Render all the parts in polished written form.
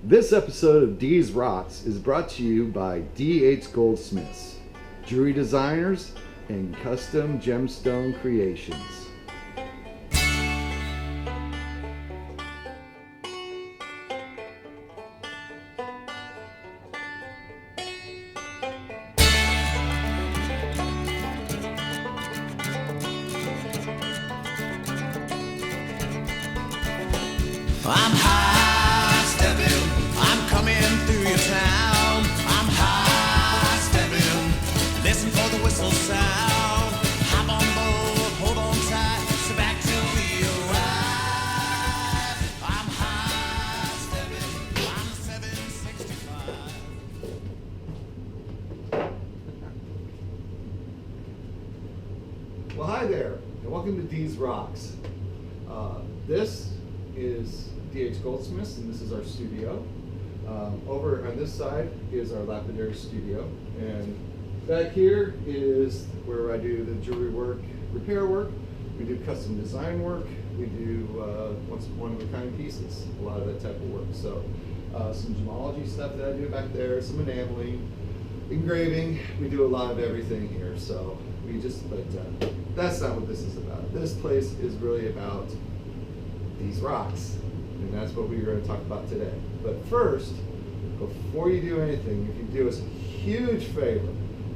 This episode of D's Rocks is brought to you by DHGoldsmiths, jewelry designers and custom gemstone creations. I'm high stepping, I'm coming through your town. I'm high stepping, listen for the whistle sound. Hop on board, hold on tight, sit back till we arrive. I'm high stepping, I'm 765. Well, hi there, and welcome to D's Rocks. This is DHGoldsmiths, and this is our studio. Over on this side is our Lapidary studio, and back here is where I do the jewelry work, repair work. We do custom design work. We do one-of-a-kind pieces, a lot of that type of work. So some gemology stuff that I do back there, some enameling, engraving. We do a lot of everything here. So but that's not what this is about. This place is really about these rocks, and that's what we're going to talk about today. But first, before you do anything, if you do us a huge favor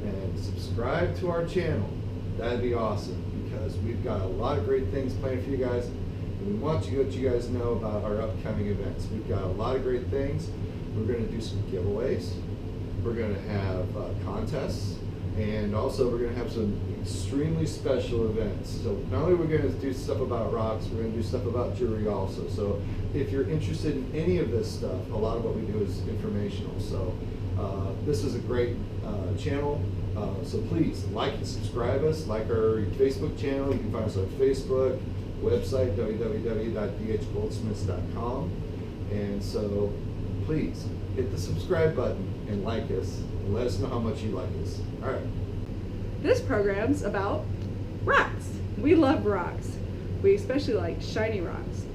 and subscribe to our channel, that'd be awesome, because we've got a lot of great things planned for you guys, and we want to let you guys know about our upcoming events. We've got a lot of great things. We're going to do some giveaways. We're going to have contests, and also we're going to have some extremely special events. So not only are we going to do stuff about rocks, we're going to do stuff about jewelry also. So if you're interested in any of this stuff, a lot of what we do is informational. So this is a great channel. So please like and subscribe us, like our Facebook channel. You can find us on Facebook, website www.dhgoldsmiths.com. And so please hit the subscribe button and like us, and let us know how much you like us. All right. This program's about rocks. We love rocks. We especially like shiny rocks.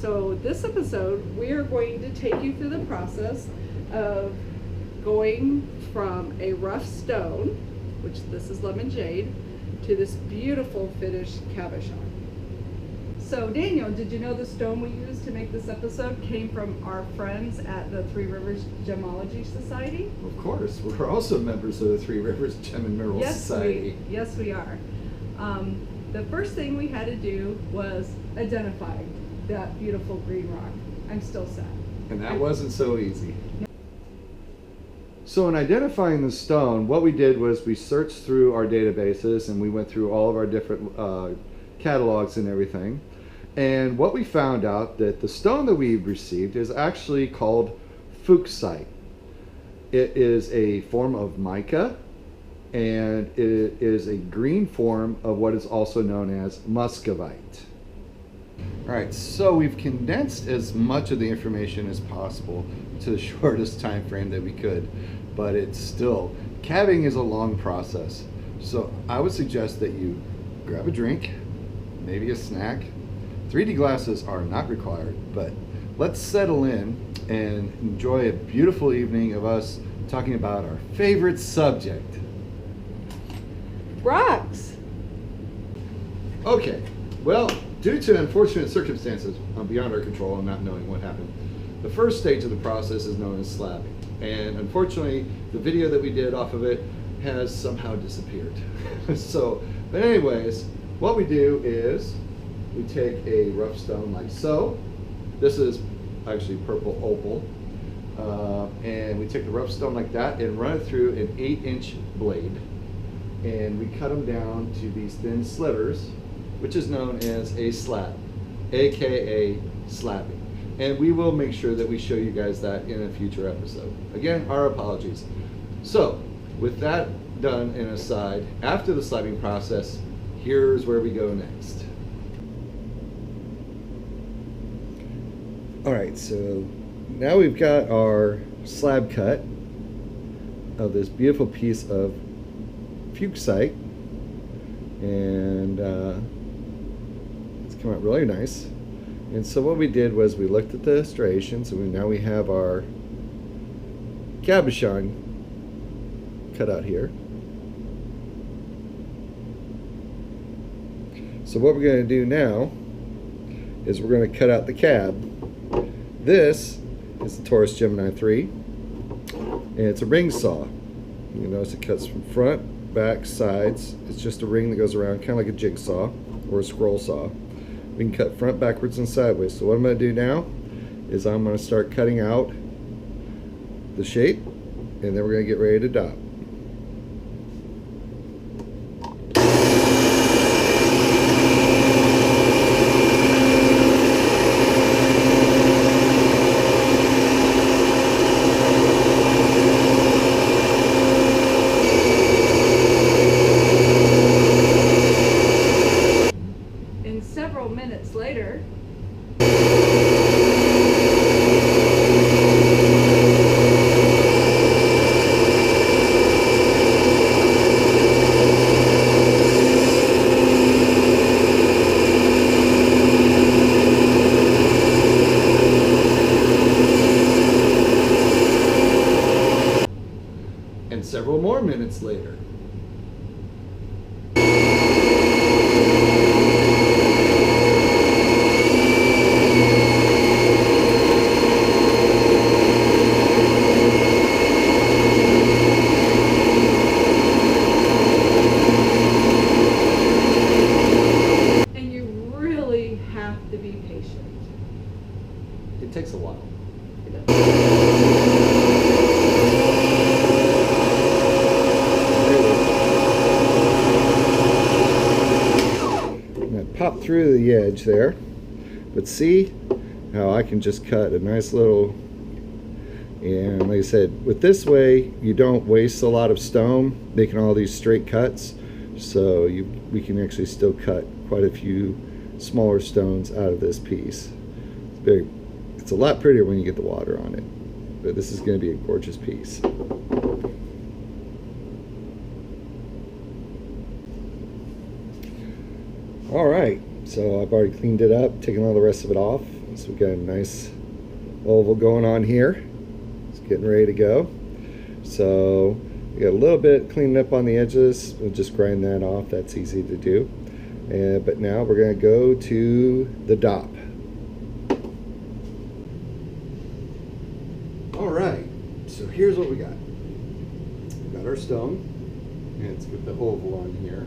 So this episode, we are going to take you through the process of going from a rough stone, which this is lemon jade, to this beautiful finished cabochon. So Daniel, did you know the stone we used to make this episode came from our friends at the Three Rivers Gemology Society? Of course, we're also members of the Three Rivers Gem and Mineral Society. Yes, we are. The first thing we had to do was identify that beautiful green rock. I'm still sad. And that wasn't so easy. So in identifying the stone, what we did was we searched through our databases, and we went through all of our different catalogs and everything. And what we found out that the stone that we received is actually called Fuchsite. It is a form of mica, and it is a green form of what is also known as muscovite. All right, so we've condensed as much of the information as possible to the shortest time frame that we could, but it's still, calving is a long process. So I would suggest that you grab a drink, maybe a snack. 3D glasses are not required, but let's settle in and enjoy a beautiful evening of us talking about our favorite subject. Rocks! Okay, well, due to unfortunate circumstances beyond our control and not knowing what happened, the first stage of the process is known as slabbing. And unfortunately, the video that we did off of it has somehow disappeared. But anyways, what we do is we take a rough stone like so. This is actually purple opal. And we take the rough stone like that and run it through an 8-inch blade. And we cut them down to these thin slivers, which is known as a slab, AKA slabbing. And we will make sure that we show you guys that in a future episode. Again, our apologies. So, with that done and aside, after the slabbing process, here's where we go next. All right, so now we've got our slab cut of this beautiful piece of Fuchsite, and it's come out really nice. And so what we did was we looked at the striations, and now we have our cabochon cut out here. So what we're going to do now is we're going to cut out the cab. This is the Taurus Gemini 3, and it's a ring saw. You notice it cuts from front, back, sides. It's just a ring that goes around, kind of like a jigsaw or a scroll saw. We can cut front, backwards, and sideways. So what I'm going to do now is I'm going to start cutting out the shape, and then we're going to get ready to dot. Several minutes later, and several more minutes later. have to be patient. It takes a while. That popped through the edge there, but see how I can just cut a nice little, and like I said, with this way you don't waste a lot of stone making all these straight cuts, so we can actually still cut quite a few smaller stones out of this piece. It's a lot prettier when you get the water on it, but this is going to be a gorgeous piece. Alright, so I've already cleaned it up, taken all the rest of it off, so we've got a nice oval going on here. It's getting ready to go. So we got a little bit cleaned up on the edges. We'll just grind that off, that's easy to do. But now we're going to go to the dop. Alright, so here's what we got. We got our stone, and it's got the oval on here.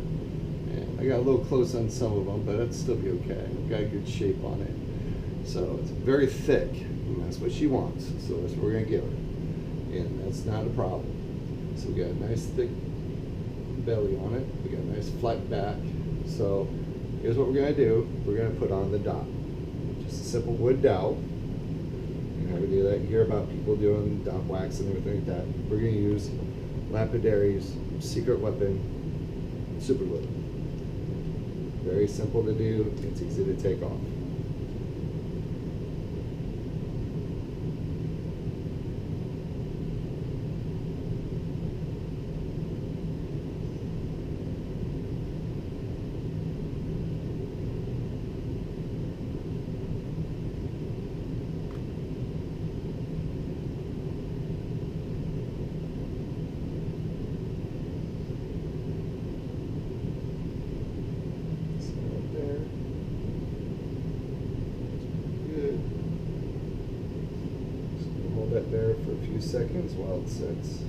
And I got a little close on some of them, but it'll still be okay. We've got a good shape on it. So it's very thick, and that's what she wants. So that's what we're going to give her. And that's not a problem. So we got a nice thick belly on it. We got a nice flat back. So here's what we're going to do. We're going to put on the dot. Just a simple wood dowel. You know, we do that. You hear about people doing dot wax and everything like that. We're going to use Lapidary's secret weapon, super glue. Very simple to do. It's easy to take off. That there for a few seconds while it sits.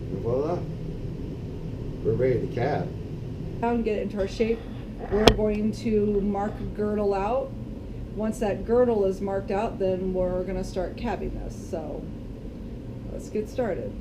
And voila, we're ready to cab. Now and get it into our shape. We're going to mark a girdle out. Once that girdle is marked out, then we're going to start cabbing this. So let's get started.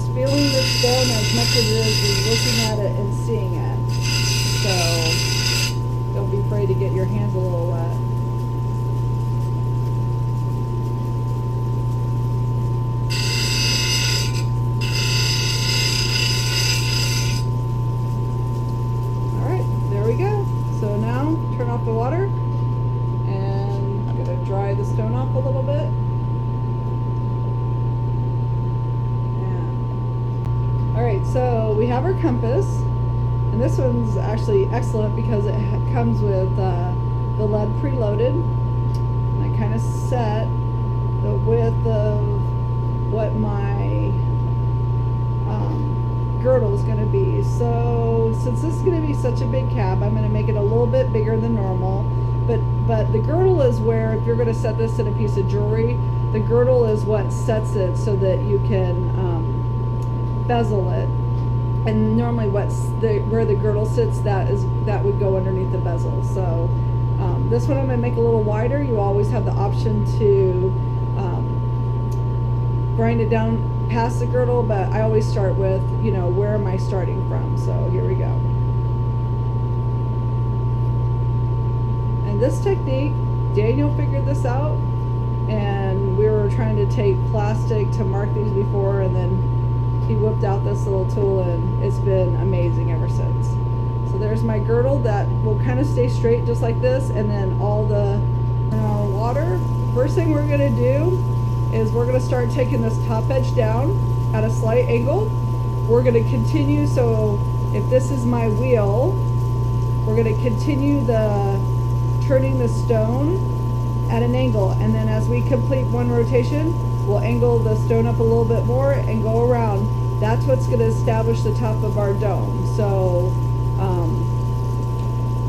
is feeling the stone as much as it is looking at it and seeing it. So don't be afraid to get your hands a little wet. There we go. So now turn off the water, and I'm going to dry the stone off a little bit. And, all right, so we have our compass, and this one's actually excellent because it comes with the lead preloaded. And I kind of set the width of what my girdle is going to be. So since this is going to be such a big cab, I'm going to make it a little bit bigger than normal, but the girdle is where, if you're going to set this in a piece of jewelry, the girdle is what sets it so that you can bezel it, and normally where the girdle sits, that would go underneath the bezel. So this one I'm going to make a little wider. You always have the option to grind it down past the girdle, but I always start with, where am I starting from? So here we go. And this technique, Daniel figured this out, and we were trying to take plastic to mark these before, and then he whipped out this little tool, and it's been amazing ever since. So there's my girdle that will kind of stay straight just like this, and then all the water. First thing we're going to do is we're going to start taking this top edge down at a slight angle. We're going to continue, so if this is my wheel, we're going to continue turning the stone at an angle, and then as we complete one rotation, we'll angle the stone up a little bit more and go around. That's what's going to establish the top of our dome. So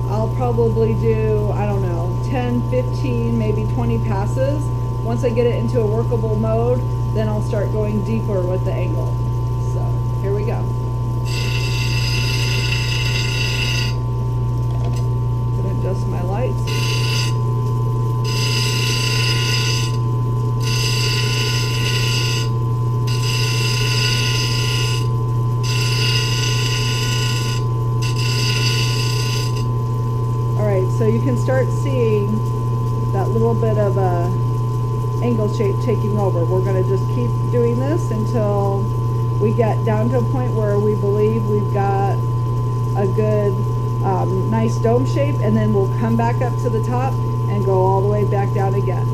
I'll probably do, 10, 15, maybe 20 passes. Once I get it into a workable mode, then I'll start going deeper with the angle. So here we go. I'm going to adjust my lights. All right, so you can start seeing that little bit of a angle shape taking over. We're going to just keep doing this until we get down to a point where we believe we've got a good nice dome shape, and then we'll come back up to the top and go all the way back down again.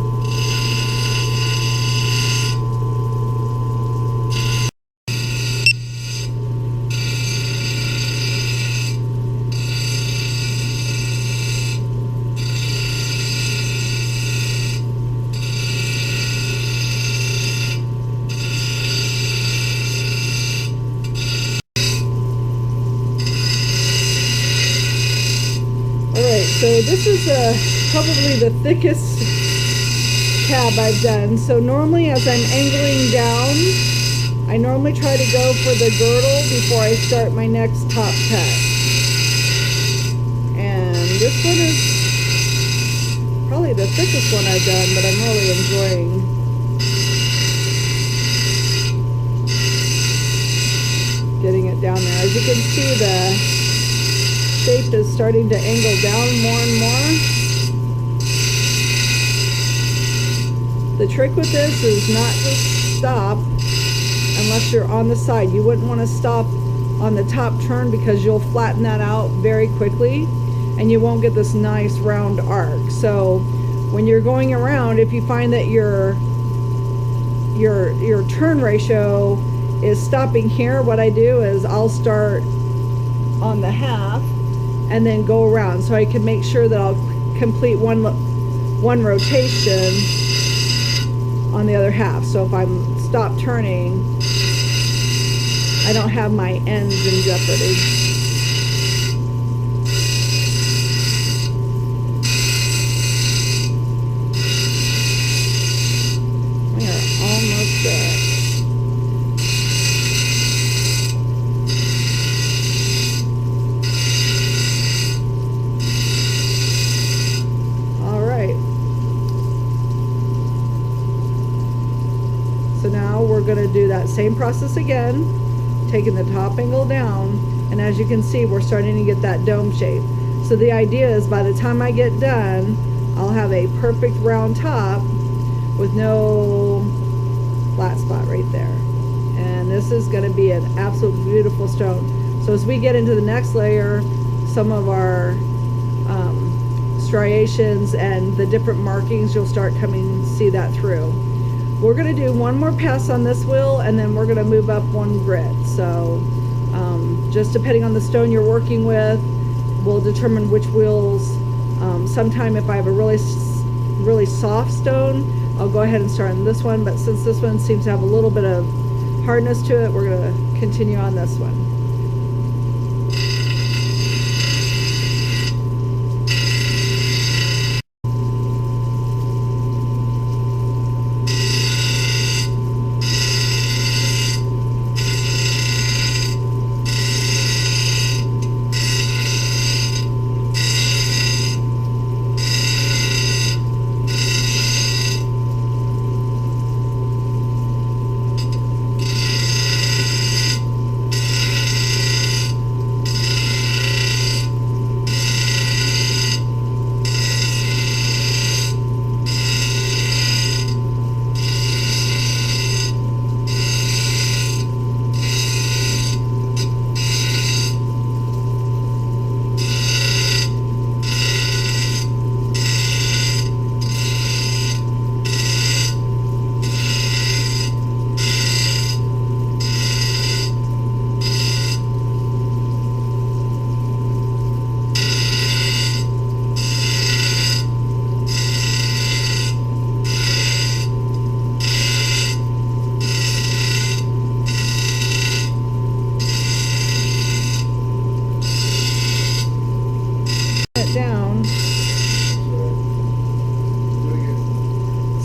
So this is probably the thickest tab I've done. So normally as I'm angling down, I normally try to go for the girdle before I start my next top cut. And this one is probably the thickest one I've done, but I'm really enjoying getting it down there. As you can see, the shape is starting to angle down more and more. The trick with this is not to stop unless you're on the side. You wouldn't want to stop on the top turn because you'll flatten that out very quickly and you won't get this nice round arc. So when you're going around, if you find that your turn ratio is stopping here, what I do is I'll start on the half and then go around, so I can make sure that I'll complete one rotation on the other half. So if I'm stop turning, I don't have my ends in jeopardy. We are almost there. We're going to do that that same process again, taking the top angle down, and as you can see, we're starting to get that dome shape. So the idea is by the time I get done, I'll have a perfect round top with no flat spot right there. And this is going to be an absolute beautiful stone. So as we get into the next layer, some of our striations and the different markings, you'll start coming to see that through. We're going to do one more pass on this wheel, and then we're going to move up one grit. So just depending on the stone you're working with, will determine which wheels. Sometime if I have a really soft stone, I'll go ahead and start on this one, but since this one seems to have a little bit of hardness to it, we're going to continue on this one.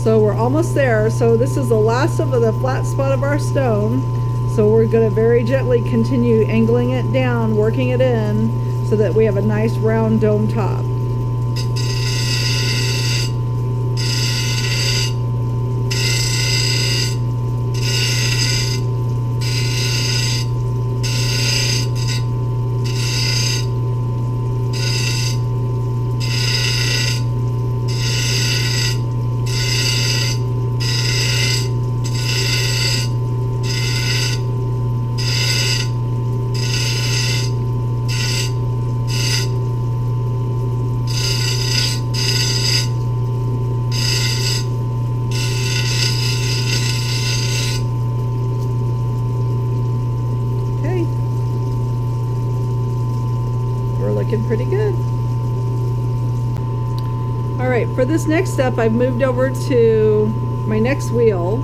So we're almost there. So this is the last of the flat spot of our stone. So we're going to very gently continue angling it down, working it in so that we have a nice round dome top. Looking pretty good. All right, for this next step, I've moved over to my next wheel,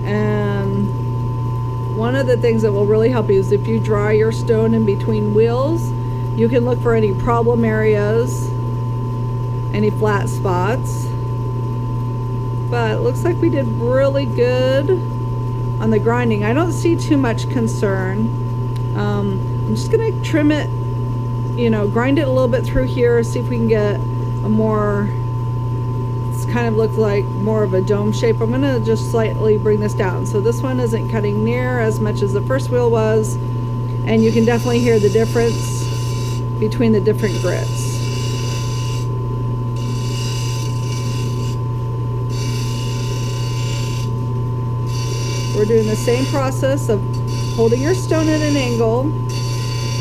and one of the things that will really help you is if you draw your stone in between wheels, you can look for any problem areas, any flat spots. But it looks like we did really good on the grinding. I don't see too much concern. I'm just gonna trim it, you know, grind it a little bit through here, see if we can get a more, it's kind of looks like more of a dome shape. I'm gonna just slightly bring this down. So this one isn't cutting near as much as the first wheel was, and you can definitely hear the difference between the different grits. We're doing the same process of holding your stone at an angle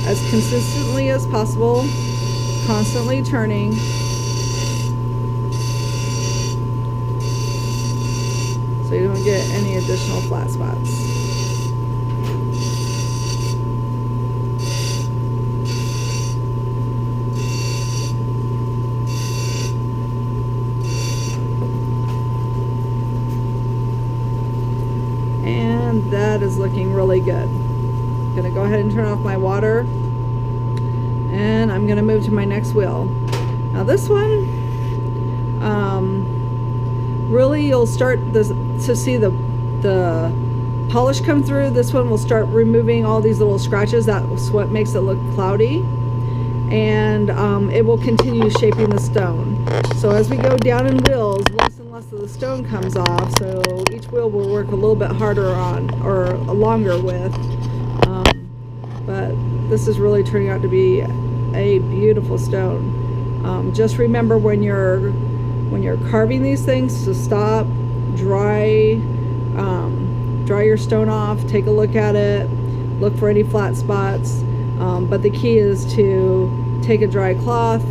as consistently as possible, constantly turning. So you don't get any additional flat spots. And that is looking really good. I'm gonna go ahead and turn off my water, and I'm gonna move to my next wheel. Now this one, really you'll start this to see the polish come through. This one will start removing all these little scratches. That's what makes it look cloudy, and it will continue shaping the stone. So as we go down in wheels, less and less of the stone comes off, so each wheel will work a little bit harder on, or longer with. But this is really turning out to be a beautiful stone. Just remember when you're carving these things to stop, dry your stone off, take a look at it, look for any flat spots. But the key is to take a dry cloth,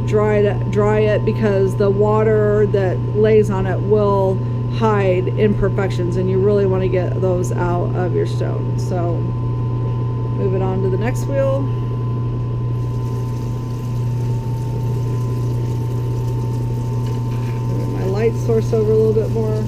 dry it, because the water that lays on it will hide imperfections, and you really want to get those out of your stone. So move it on to the next wheel. Move my light source over a little bit more.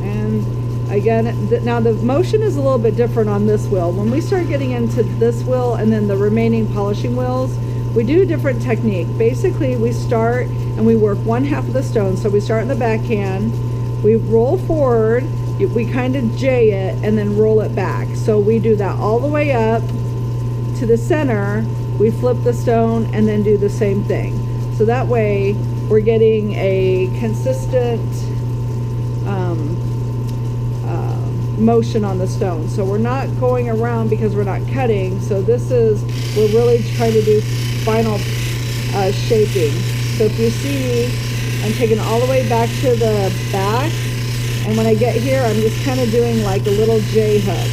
And again, now the motion is a little bit different on this wheel. When we start getting into this wheel and then the remaining polishing wheels, we do a different technique. Basically, we start and we work one half of the stone. So we start in the backhand, we roll forward, we kind of J it, and then roll it back. So we do that all the way up to the center, we flip the stone, and then do the same thing. So that way we're getting a consistent motion on the stone. So we're not going around because we're not cutting. So we're really trying to do final shaping. So if you see, I'm taking it all the way back to the back, and when I get here, I'm just kind of doing like a little J hook.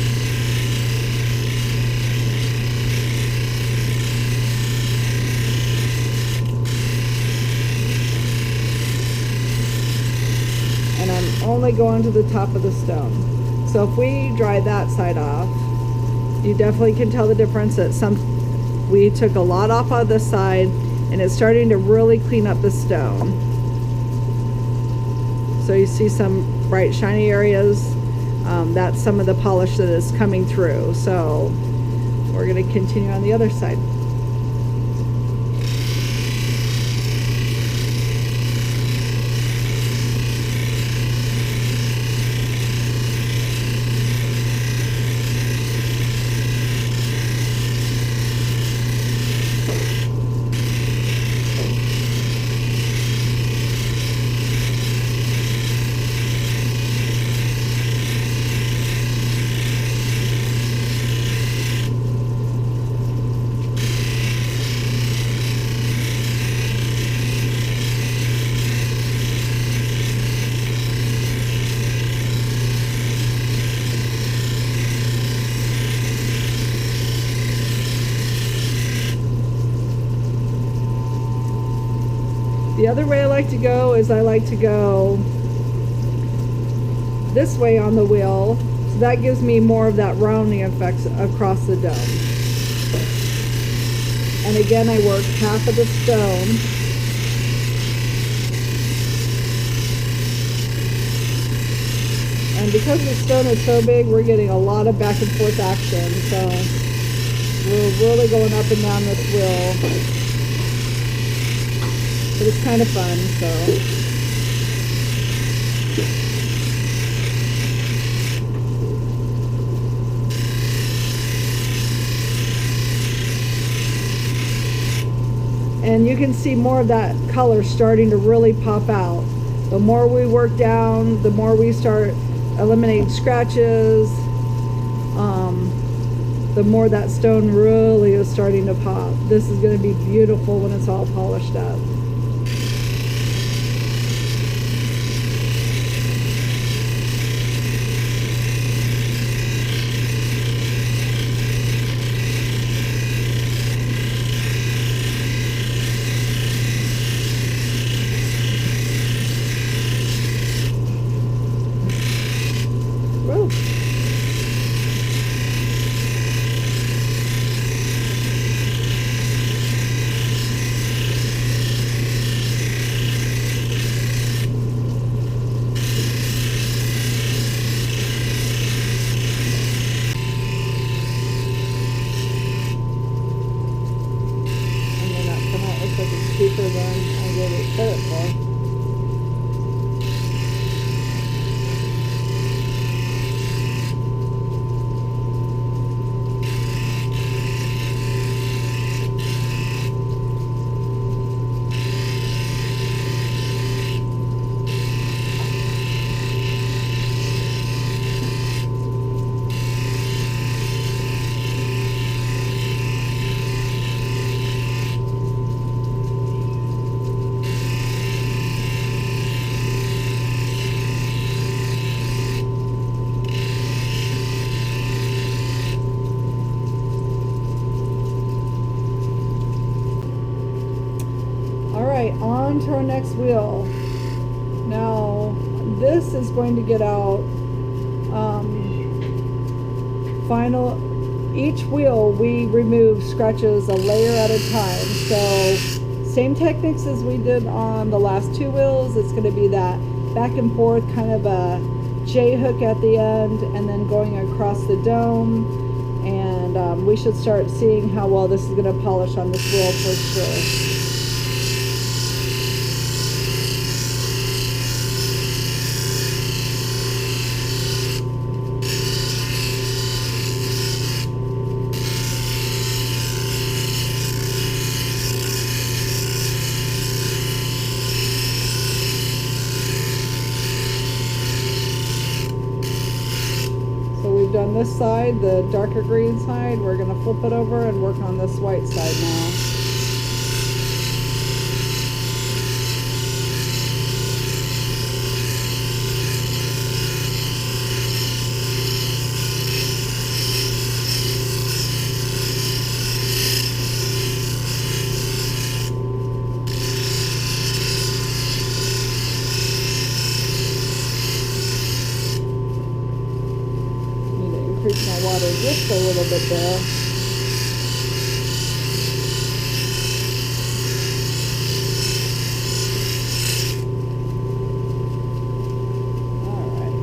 And I'm only going to the top of the stone. So if we dry that side off, you definitely can tell the difference that we took a lot off of this side, and it's starting to really clean up the stone. So you see some bright shiny areas. That's some of the polish that is coming through. So we're going to continue on the other side. The other way I like to go is I like to go this way on the wheel, so that gives me more of that rounding effect across the dome. And again, I work half of the stone. And because the stone is so big, we're getting a lot of back and forth action, so we're really going up and down this wheel. But it's kind of fun, so. And you can see more of that color starting to really pop out. The more we work down, the more we start eliminating scratches, the more that stone really is starting to pop. This is going to be beautiful when it's all polished up. right, on to our next wheel. Now, this is going to get out each wheel we remove scratches a layer at a time. So same techniques as we did on the last two wheels. It's going to be that back and forth kind of a J hook at the end and then going across the dome. And we should start seeing how well this is going to polish on this wheel for sure. Done this side, the darker green side. We're going to flip it over and work on this white side now. Increase my water just a little bit there. Alright.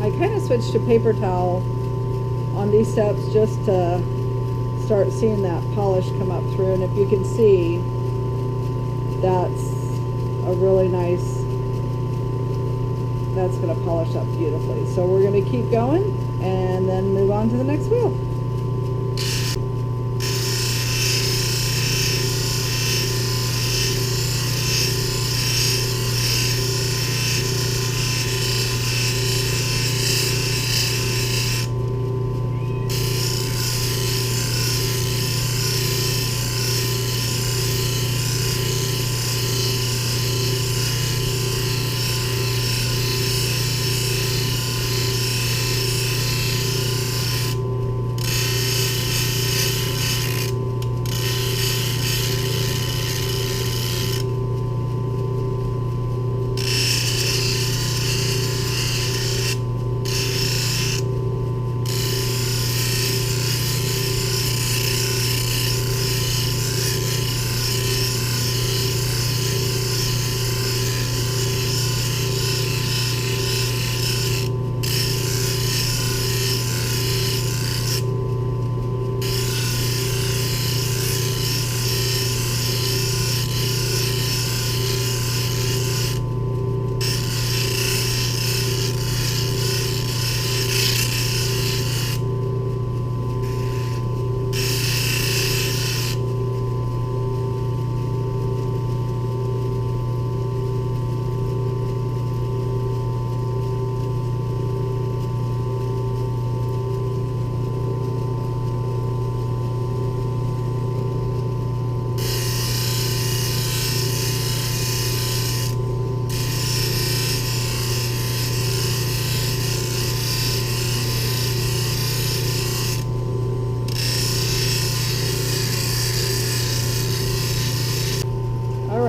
I kind of switched to paper towel on these steps just to start seeing that polish come up through, and if you can see, that's a really nice, that's going to polish up beautifully. So we're going to keep going and then move on to the next wheel.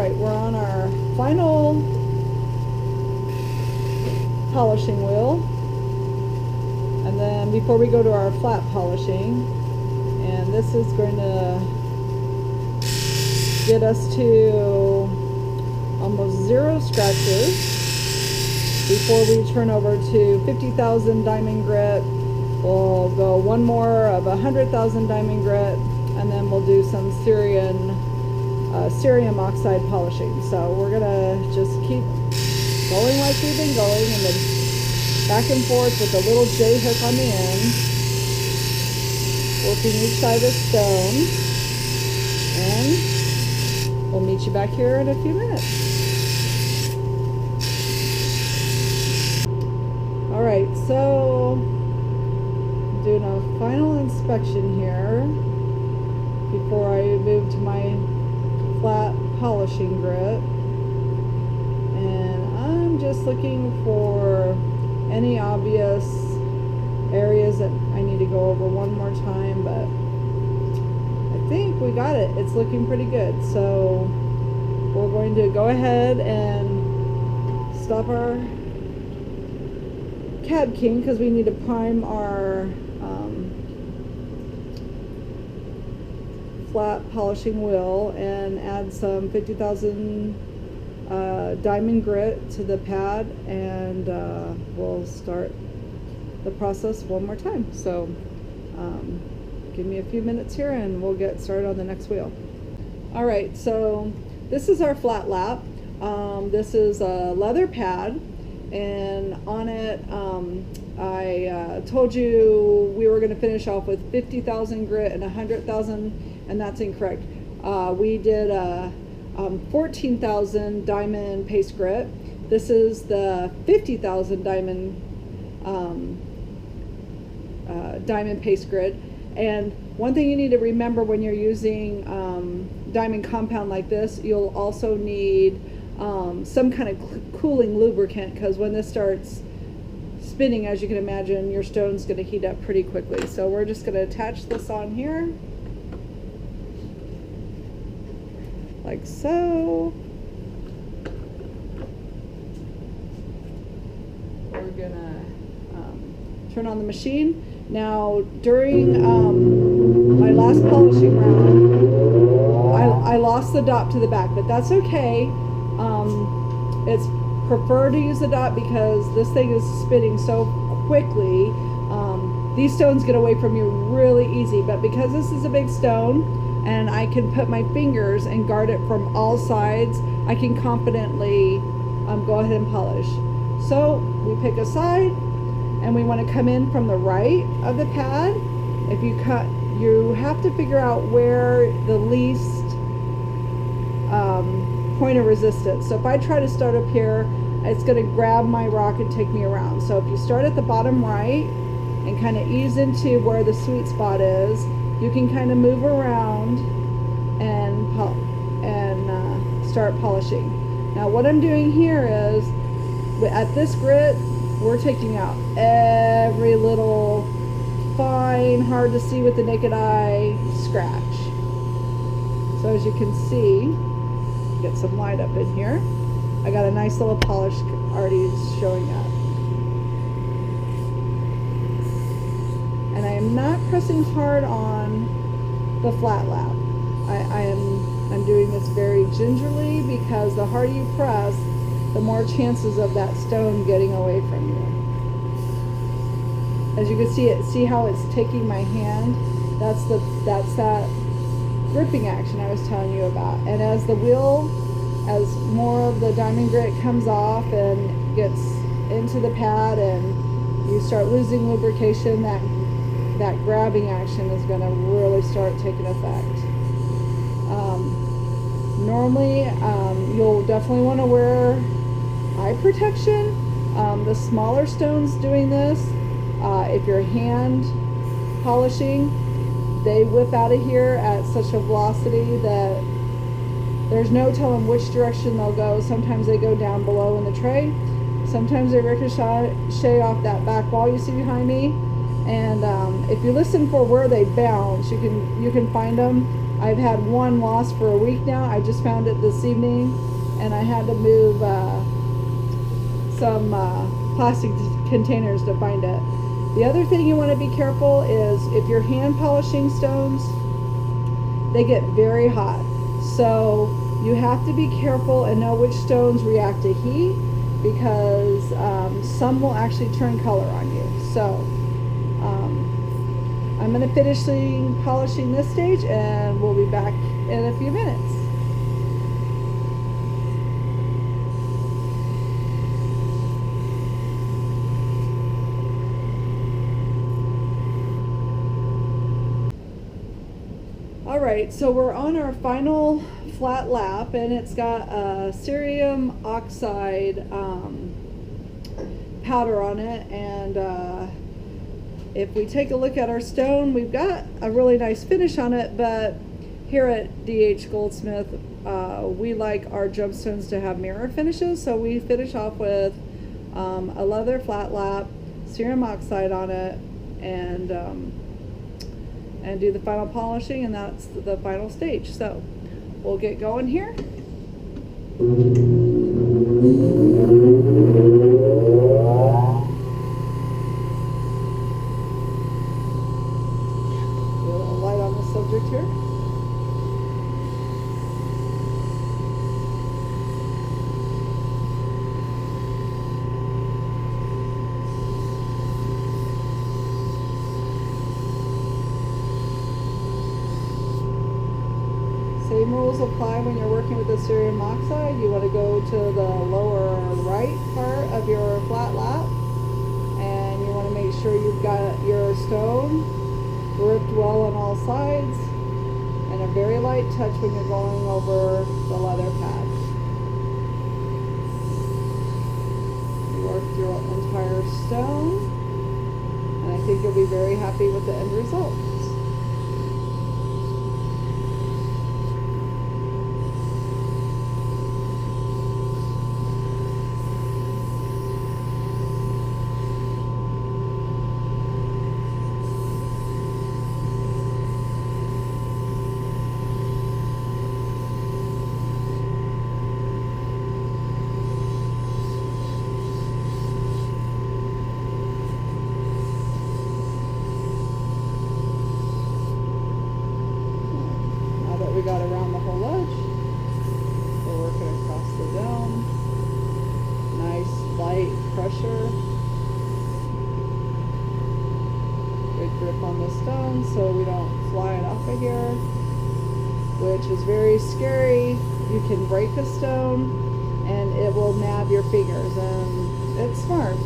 We're on our final polishing wheel, and then before we go to our flat polishing, and this is going to get us to almost 0 scratches before we turn over to 50,000 diamond grit. We'll go one more of 100,000 diamond grit, and then we'll do some cerium oxide polishing. So we're gonna just keep going like we've been going, and then back and forth with a little J hook on the end, working each side of the stone, and we'll meet you back here in a few minutes. Alright, so doing a final inspection here before I move to my flat polishing grit, and I'm just looking for any obvious areas that I need to go over one more time, but I think we got it. It's looking pretty good. So we're going to go ahead and stop our Cab King because we need to prime our flat polishing wheel and add some 50,000 diamond grit to the pad, and we'll start the process one more time. So give me a few minutes here and we'll get started on the next wheel. All right, so this is our flat lap. This is a leather pad, and on it I told you we were going to finish off with 50,000 grit and 100,000, and that's incorrect. We did 14,000 diamond paste grit. This is the 50,000 diamond diamond paste grit. And one thing you need to remember when you're using diamond compound like this, you'll also need some kind of cooling lubricant, because when this starts spinning, as you can imagine, your stone's going to heat up pretty quickly. So we're just going to attach this on here like so. We're going to turn on the machine. Now, during my last polishing round, I lost the dot to the back, but that's okay. It's preferred to use the dot because this thing is spinning so quickly. These stones get away from you really easy, but because this is a big stone and I can put my fingers and guard it from all sides, I can confidently go ahead and polish. So we pick a side, and we want to come in from the right of the pad. If you cut, you have to figure out where the least point of resistance. So if I try to start up here, it's going to grab my rock and take me around. So if you start at the bottom right and kind of ease into where the sweet spot is, you can kind of move around and start polishing. Now what I'm doing here is, at this grit, we're taking out every little fine, hard to see with the naked eye scratch. So as you can see, get some light up in here. I got a nice little polish already showing up. And I am not pressing hard on the flat lap. I'm doing this very gingerly, because the harder you press, the more chances of that stone getting away from you. As you can see how it's taking my hand. That's that gripping action I was telling you about. And as the wheel, as more of the diamond grit comes off and gets into the pad and you start losing lubrication, that grabbing action is going to really start taking effect. Normally, you'll definitely want to wear eye protection. The smaller stones doing this, if you're hand polishing, they whip out of here at such a velocity that there's no telling which direction they'll go. Sometimes they go down below in the tray. Sometimes they ricochet off that back wall you see behind me. And if you listen for where they bounce, you can find them. I've had one lost for a week now. I just found it this evening, and I had to move some plastic containers to find it. The other thing you want to be careful is if you're hand polishing stones, they get very hot. So you have to be careful and know which stones react to heat, because some will actually turn color on you. So I'm going to finish polishing this stage, and we'll be back in a few minutes. Alright, so we're on our final flat lap, and it's got a cerium oxide powder on it. And if we take a look at our stone, we've got a really nice finish on it, but here at DH Goldsmith, we like our gemstones to have mirror finishes, so we finish off with a leather flat lap, cerium oxide on it, and do the final polishing, and that's the final stage. So we'll get going here. Light on the subject here. Same rules apply when you're working with the cerium oxide. You want to go to the lower right part of your flat lap, and you want to make sure you've got your stone gripped well on all sides, and a very light touch when you're going over the leather pad. You work your entire stone, and I think you'll be very happy with the end result. We got around the whole edge. We're working across the dome. Nice light pressure. Good grip on the stone so we don't fly it off of here, which is very scary. You can break a stone and it will nab your fingers, and it's smart.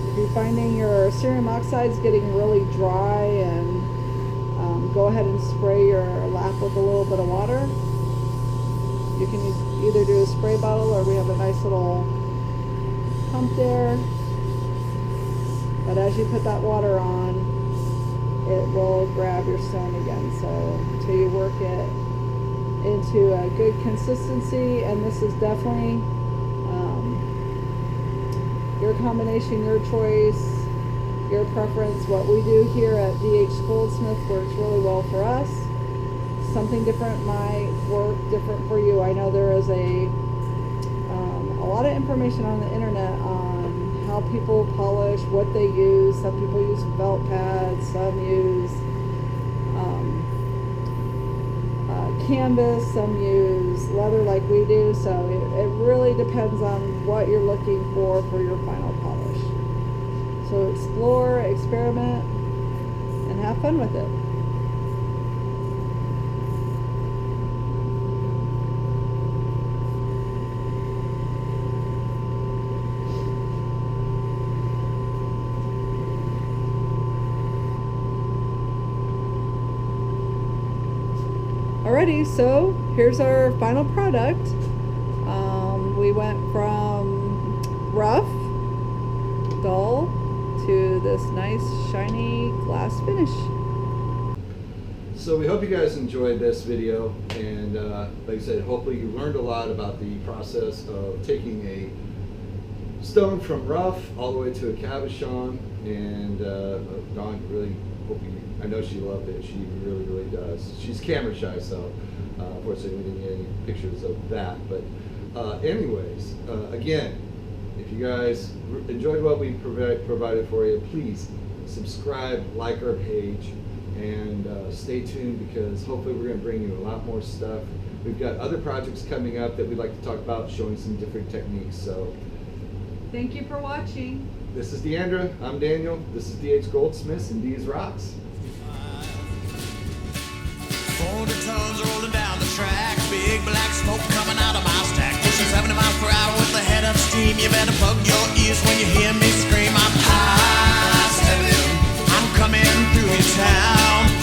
If you're finding your cerium oxides getting really dry, and go ahead and spray your lap with a little bit of water. You can either do a spray bottle, or we have a nice little pump there. But as you put that water on, it will grab your stone again. So until you work it into a good consistency, and this is definitely your combination, your choice, your preference. What we do here at DHGoldsmiths works really well for us. Something different might work different for you. I know there is a lot of information on the internet on how people polish, what they use. Some people use felt pads, some use canvas, some use leather like we do. So it really depends on what you're looking for your final polish. So explore, experiment, and have fun with it. Alrighty, so here's our final product. We went from rough, dull, to this nice shiny glass finish. So we hope you guys enjoyed this video, and like I said, hopefully you learned a lot about the process of taking a stone from rough all the way to a cabochon. And Dawn really hope you, I know she loved it. She really, really does. She's camera shy, so unfortunately we didn't get any pictures of that. But anyways, again, if you guys enjoyed what we provided for you, please subscribe, like our page, and stay tuned, because hopefully we're going to bring you a lot more stuff. We've got other projects coming up that we'd like to talk about, showing some different techniques. So thank you for watching. This is Deandra. I'm Daniel. This is DHGoldsmiths, and these rocks. 400 tons rolling down the track, big black smoke coming out of my stack, pushing 70 miles per hour with the head of steam. You better plug your ears when you hear me scream. I'm high stepping, I'm coming through your town.